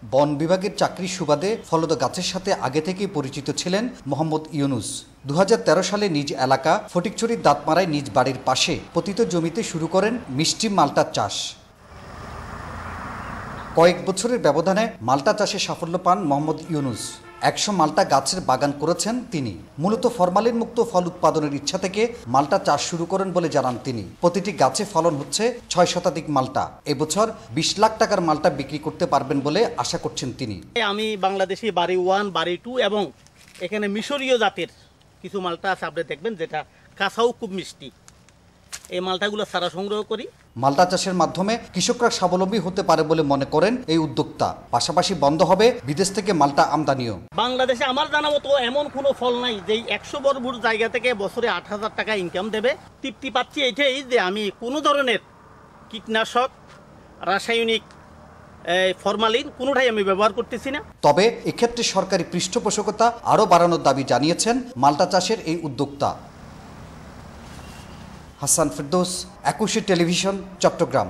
বন বিভাগের চাকরির সুবাদে ফলদ গাছের সাথে আগে থেকেই পরিচিত ছিলেন মোহাম্মদ ইউনুস। 2013 সালে নিজ এলাকা ফটিকছড়ির দাঁতমারায় নিজ বাড়ির পাশে পতিত জমিতে শুরু করেন মিষ্টি মাল্টার চাষ। কয়েক বছরের ব্যবধানে মাল্টা চাষে সাফল্য পান মোহাম্মদ ইউনুস। 100 মাল্টা গাছের বাগান করেছেন তিনি। মূলত ফরমালিন মুক্ত ফল উৎপাদনের ইচ্ছা থেকে মাল্টা চাষ শুরু করেন বলে জানান তিনি। প্রতিটি গাছে ফলন হচ্ছে 6 শতাধিক মাল্টা। এবছর 20 লাখ টাকার মাল্টা বিক্রি করতে পারবেন বলে আশা করছেন তিনি। আমি বাংলাদেশি বাড়ি 1, বাড়ি 2 এবং এখানে মিশরীয় জাতের কিছু মাল্টা আছে, আপনি দেখবেন, যেটা কাঁচাও খুব মিষ্টি। এই মাল্টাগুলো সারা সংগ্রহ করি। মাল্টা চাষের মাধ্যমে কৃষকরা স্বাবলম্বী হতে পারে বলে মনে করেন এই উদ্যোক্তা। পাশাপাশি বন্ধ হবে বিদেশ থেকে মাল্টা আমদানিও। বাংলাদেশে আমার জানা মতো এমন কোনো ফল নাই যে 100 বর্গফুট জায়গা থেকে বছরে 8,000 টাকা ইনকাম দেবে। তৃপ্তি পাচ্ছি এটাই যে আমি কোনো ধরনের কীটনাশক, রাসায়নিক, ফরমালিন কোনোটাই আমি ব্যবহার করতেছি না। তবে এক্ষেত্রে সরকারি পৃষ্ঠপোষকতা আরও বাড়ানোর দাবি জানিয়েছেন মাল্টা চাষের এই উদ্যোক্তা। হাসান ফেরদৌস, একুশে টেলিভিশন, চট্টগ্রাম।